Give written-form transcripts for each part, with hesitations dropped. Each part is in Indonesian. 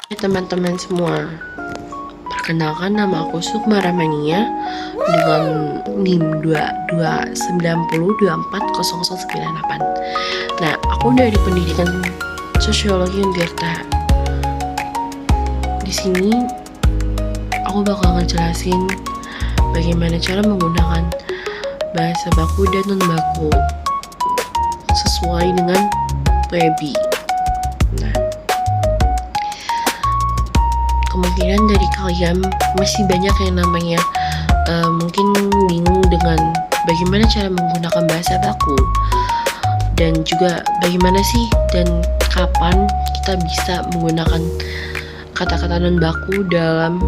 Hai teman-teman semua, perkenalkan nama aku Sukma Ramania dengan NIM 2290240098. Nah, aku dari pendidikan Sosiologi Untirta. Di sini aku bakal ngejelasin bagaimana cara menggunakan bahasa baku dan non baku sesuai dengan WEBI. Nah, kemungkinan dari kalian masih banyak yang namanya mungkin bingung dengan bagaimana cara menggunakan bahasa baku dan juga bagaimana sih dan kapan kita bisa menggunakan kata-kata non baku dalam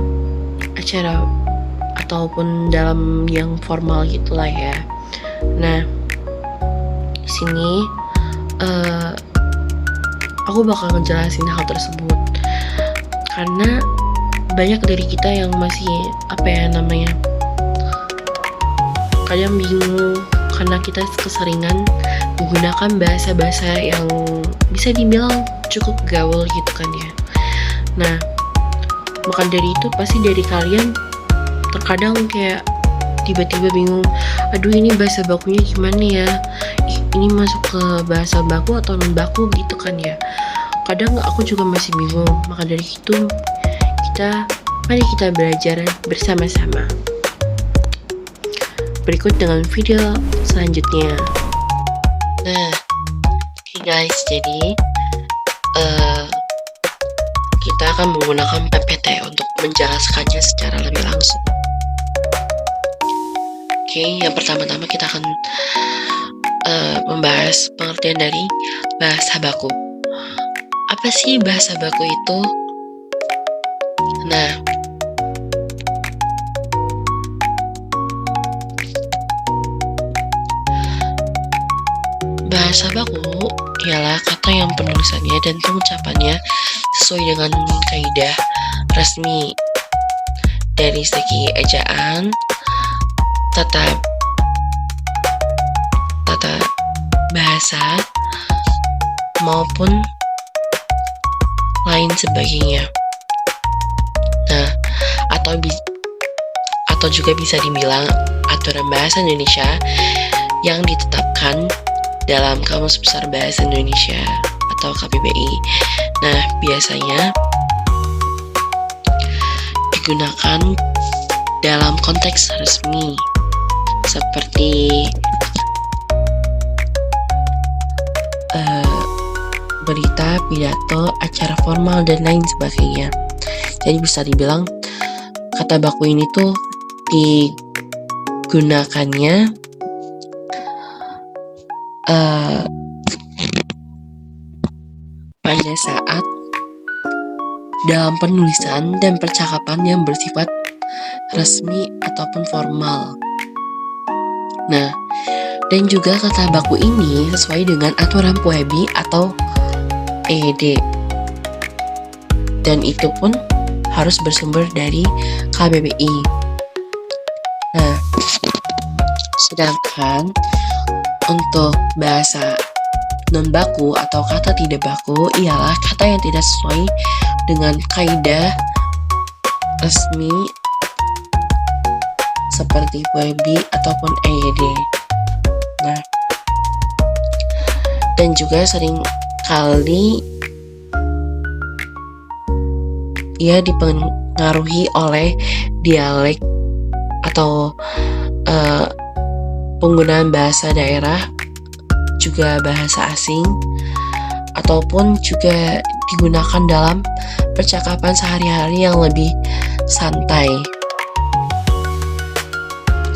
acara ataupun dalam yang formal gitulah ya. Nah, di sini aku bakal ngejelasin hal tersebut karena banyak dari kita yang masih kadang bingung karena kita keseringan menggunakan bahasa-bahasa yang bisa dibilang cukup gaul gitu kan ya. Nah, maka dari itu pasti dari kalian terkadang kayak tiba-tiba bingung, aduh ini bahasa bakunya gimana ya, ini masuk ke bahasa baku atau non baku gitu kan ya. Kadang aku juga masih bingung, maka dari itu mari kita belajar bersama-sama. Berikut dengan video selanjutnya. Nah, oke guys, jadi kita akan menggunakan PPT untuk menjelaskannya secara lebih langsung. Oke, yang pertama-tama kita akan membahas pengertian dari bahasa baku. Apa sih bahasa baku itu? Nah, bahasa baku ialah kata yang penulisannya dan pengucapannya sesuai dengan kaidah resmi dari segi ejaan, tata bahasa maupun lain sebagainya. Nah, atau juga bisa dibilang aturan bahasa Indonesia yang ditetapkan dalam Kamus Besar Bahasa Indonesia atau KBBI. Nah, biasanya digunakan dalam konteks resmi seperti berita, pidato, acara formal, dan lain sebagainya. Jadi bisa dibilang kata baku ini tuh digunakannya pada saat dalam penulisan dan percakapan yang bersifat resmi ataupun formal. Nah, dan juga kata baku ini sesuai dengan aturan WEBI atau EED. Dan itu pun harus bersumber dari KBBI. Nah, sedangkan untuk bahasa non baku atau kata tidak baku ialah kata yang tidak sesuai dengan kaidah resmi seperti WEBI ataupun EED. Nah, dan juga sering kali ia dipengaruhi oleh dialek atau penggunaan bahasa daerah, juga bahasa asing, ataupun juga digunakan dalam percakapan sehari-hari yang lebih santai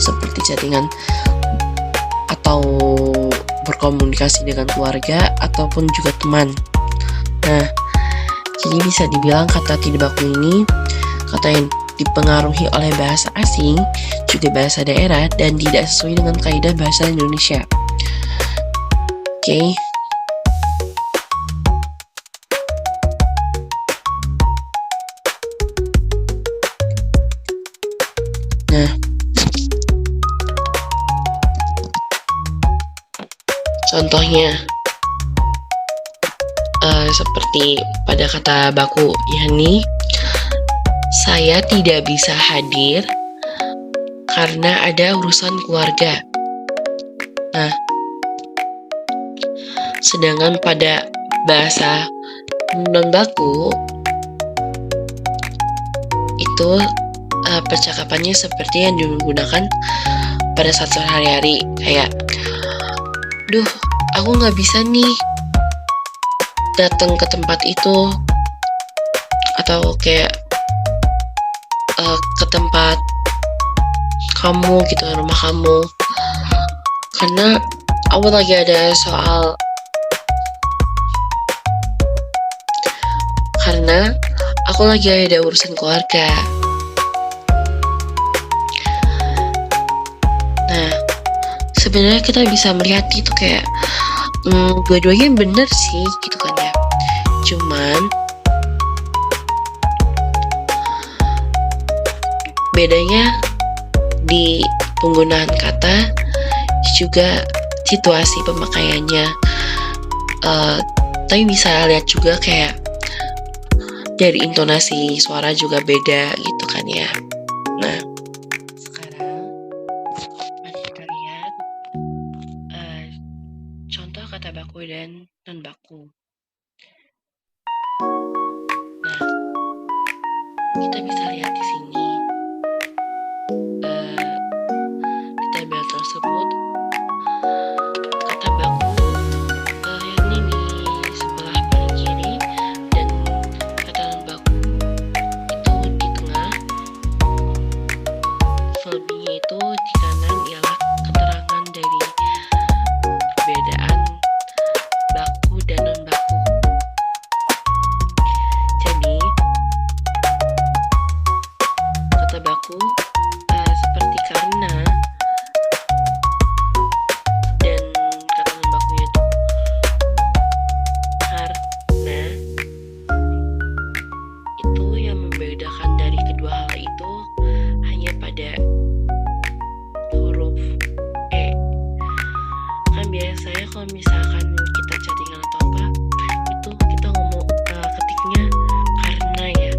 seperti chattingan atau berkomunikasi dengan keluarga ataupun juga teman. Nah, jadi bisa dibilang kata tidak baku ini kata yang dipengaruhi oleh bahasa asing, juga bahasa daerah, dan tidak sesuai dengan kaidah bahasa Indonesia. Oke. Nah, contohnya seperti pada kata baku yakni saya tidak bisa hadir karena ada urusan keluarga. Nah, sedangkan pada bahasa non baku itu percakapannya seperti yang digunakan pada saat sehari-hari, kayak duh aku nggak bisa nih datang ke tempat itu, atau kayak ke tempat kamu gitu, rumah kamu, karena aku lagi ada soal, karena aku lagi ada urusan keluarga. Nah, sebenarnya kita bisa melihat itu kayak dua-duanya bener sih gitu kan ya. Cuman bedanya di penggunaan kata juga situasi pemakaiannya. Tapi bisa lihat juga kayak dari intonasi suara juga beda gitu kan ya. Nah, sekarang mari kita lihat contoh kata baku dan non baku. Nah, kita bisa lihat di sini di tabel tersebut kata baku yakni di sebelah paling kiri dan kata non baku itu di tengah. Selebihnya itu di kanan ialah keterangan dari perbedaan baku dan non baku. Jadi kata baku seperti karena, dan kata non bakunya itu karena. Itu yang membedakan dari kedua hal itu hanya pada huruf E. Kan biasanya kalau misalkan kita chattingan atau apa itu kita ngomong ketiknya karena ya,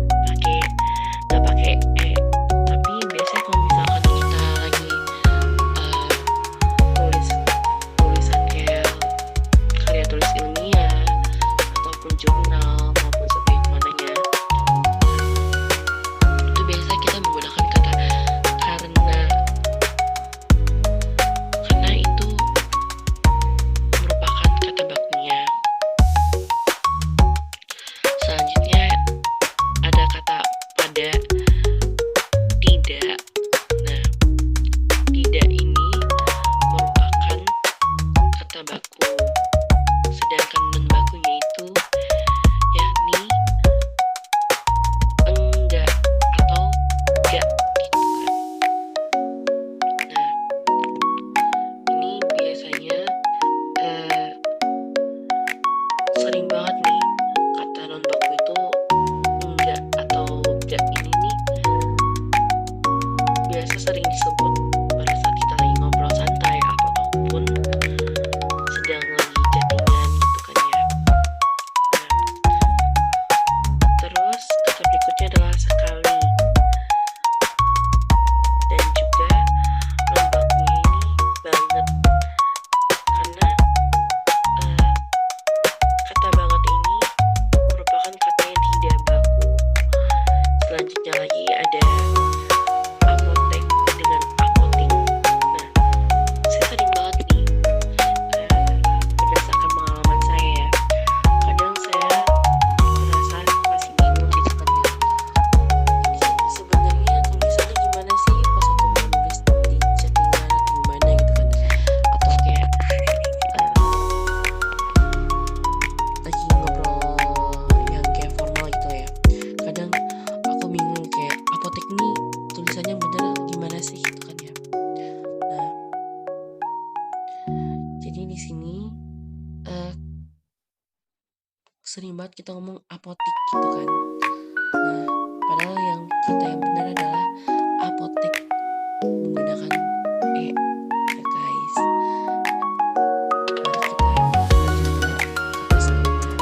nggak pakai E. Tapi biasanya kalau misalkan kita lagi tulisan kayak karya tulis ilmiah ataupun jurnal maupun sebagaimananya, itu biasa kita menggunakan kata karena itu merupakan kata bakunya. Selanjutnya ada kata pada tidak. Nah, tidak ini merupakan kata baku, sedangkan non bakunya itu yakni enggak atau enggak gitu kan. Nah, ini biasanya sering banget nih kata non baku itu enggak atau enggak ini nih biasa sering disebut pada saat kita lagi ngobrol santai ataupun sedang lagi chattingan gitu kan ya. Nah, terus kata berikutnya adalah sekali, dan juga non bakunya ini banget, karena kata banget ini merupakan kata yang tidak baku. Selanjutnya lagi ada apotek dengan apoting. Nah, saya sering banget nih berdasarkan pengalaman saya ya, kadang saya merasa masih bingung gitu kan ya. Sebenarnya tulisannya gimana sih pas aku mau nulis di chattingan atau gimana gitu kan, atau kayak lagi ngobrol yang kayak formal gitu ya. Kadang aku bingung kayak apotek nih tulisannya bener gimana sih gitu kan ya. Nah, jadi di sini sering banget kita ngomong apotik gitu kan. Nah, padahal yang kata yang benar adalah apotek menggunakan E ya guys. Mari kita lanjut ke kata selanjutnya.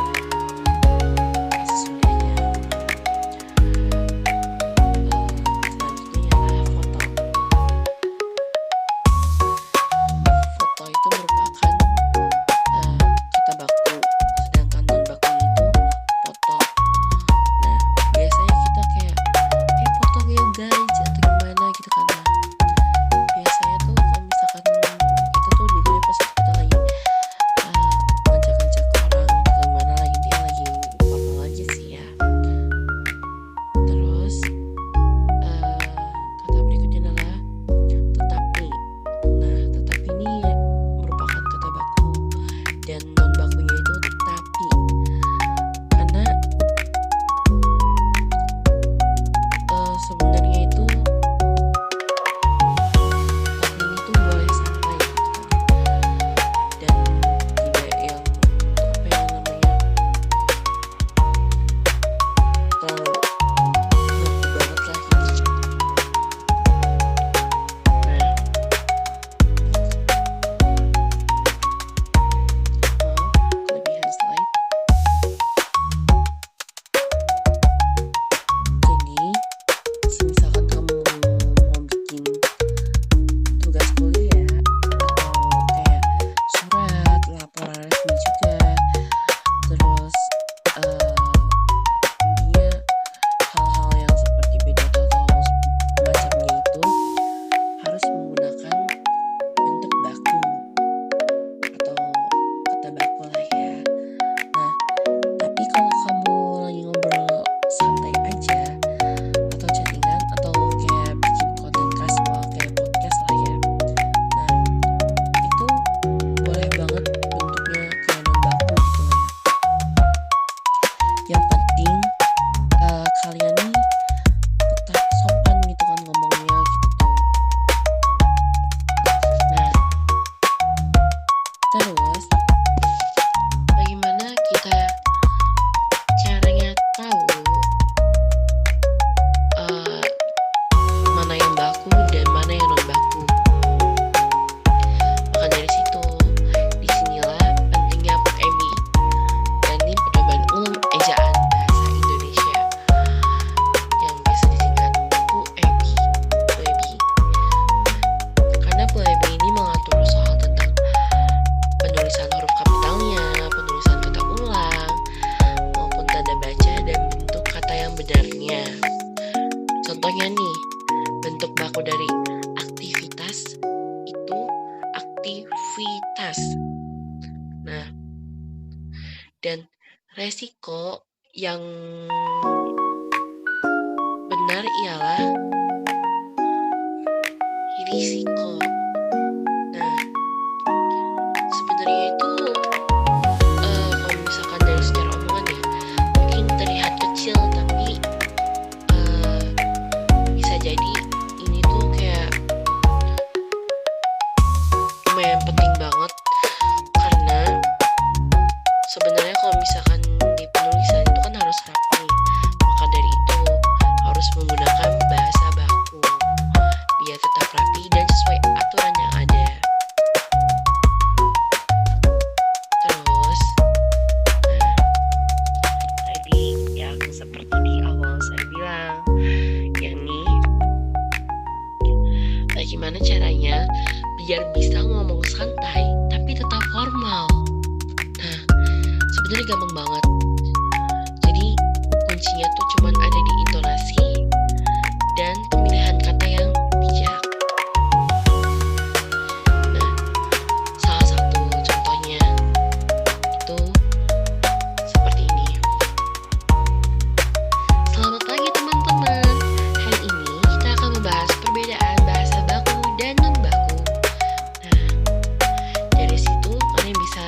sebenarnya. Contohnya nih, bentuk baku dari aktivitas itu aktivitas. Nah, dan resiko yang benar ialah risiko. Nah, sebenarnya itu kalau misalkan dari secara omongan ya, mungkin terlihat kecil, tapi bisa jadi ini tuh kayak lumayan penting banget, karena sebenarnya kalau misalkan di penulisan itu kan harus rapi. Maka dari itu harus menggunakan bahasa baku biar tetap rapi dan sesuai aturan yang ada. Terus, tadi yang seperti di awal saya bilang, yakni bagaimana caranya biar bisa ngomong santai tapi tetap formal. Nah, sebenarnya gampang banget. Jadi kuncinya tuh cuman ada di intonasi dan pemilihan kata yang bijak. Nah, salah satu contohnya itu seperti ini. Selamat pagi teman-teman. Hari ini kita akan membahas perbedaan bahasa baku dan non baku. Nah, dari situ kalian bisa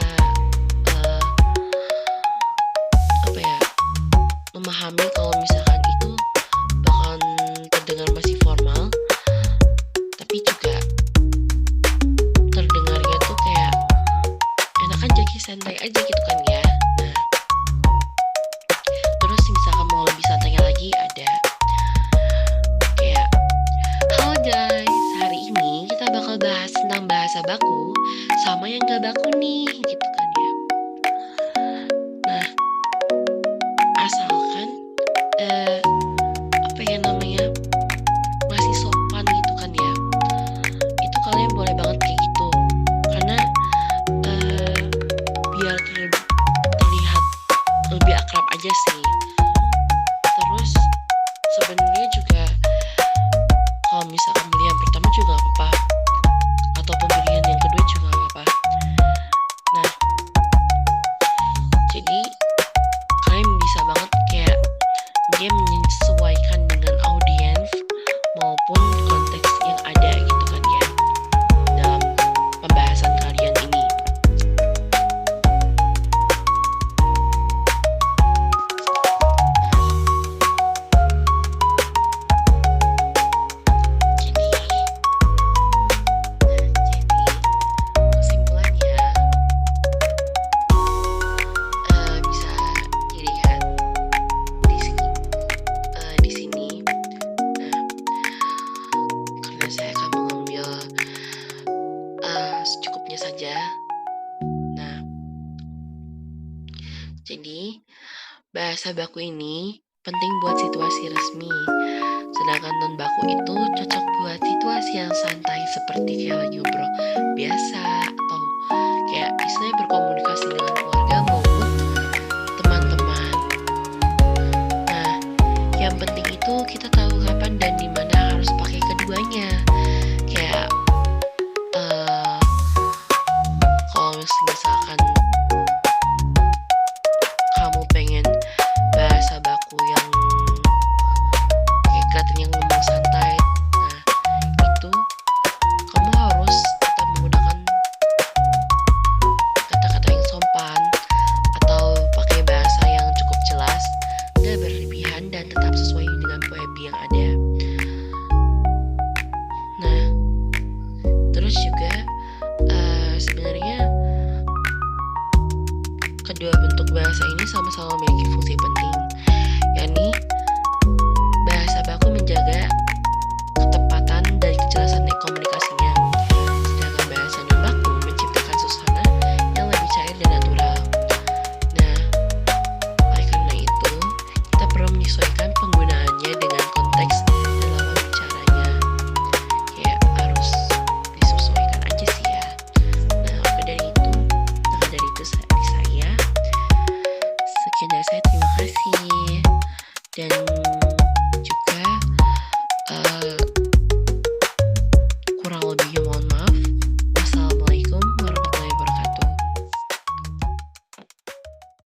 memahami kalau misalkan itu bakalan terdengar masih formal, tapi juga terdengarnya tuh kayak enakan jadi santai aja gitu kan ya. Nah, terus misalkan mau lebih santainya lagi ada kayak, halo guys, hari ini kita bakal bahas tentang bahasa baku sama yang gak baku nih, gitu kan ya. Nah, asalkan masih sopan gitu kan ya, itu kalian boleh banget kayak gitu, karena biar terlihat lebih akrab aja sih. Terus sebenarnya juga kalau misalkan pilihan pertama juga gak apa-apa, ataupun pilihan yang kedua juga gak apa-apa. Nah, jadi kalian bisa banget kayak dia menyesuaikan dengan audiens maupun konteks yang ada gitu kan ya dalam pembahasan kalian ini. Jadi kesimpulannya bisa dilihat di sini. Karena saya akan mengambil secukupnya saja. Nah, jadi bahasa baku ini penting buat situasi resmi, sedangkan non baku itu cocok buat situasi yang santai seperti kayak lagi ngobrol biasa atau kayak istilahnya berkomunikasi dengan keluarga maupun teman-teman. Nah, yang penting itu kita tahu kapan dan di mana harus pakai keduanya. Kayak kalau misalkan kamu pengen bahasa baku yang kayak kelihatannya ngomong santai, nah itu kamu harus tetap menggunakan kata-kata yang sopan atau pakai bahasa yang cukup jelas, gak berlebihan dan tetap sesuai dengan poebi yang ada. Nah, terus juga sebenarnya kedua bentuk bahasa ini sama-sama memiliki fungsi penting, yakni bahasa baku menjaga ketepatan dan kejelasan komunikasinya, sedangkan bahasa non baku menciptakan suasana yang lebih cair dan natural. Nah, oleh karena itu kita perlu menyesuaikan penggunaannya dengan konteks dan lawan bicaranya. Kayak harus disesuaikan aja sih ya. Nah, dari itu saya sekian dari saya, terima kasih dan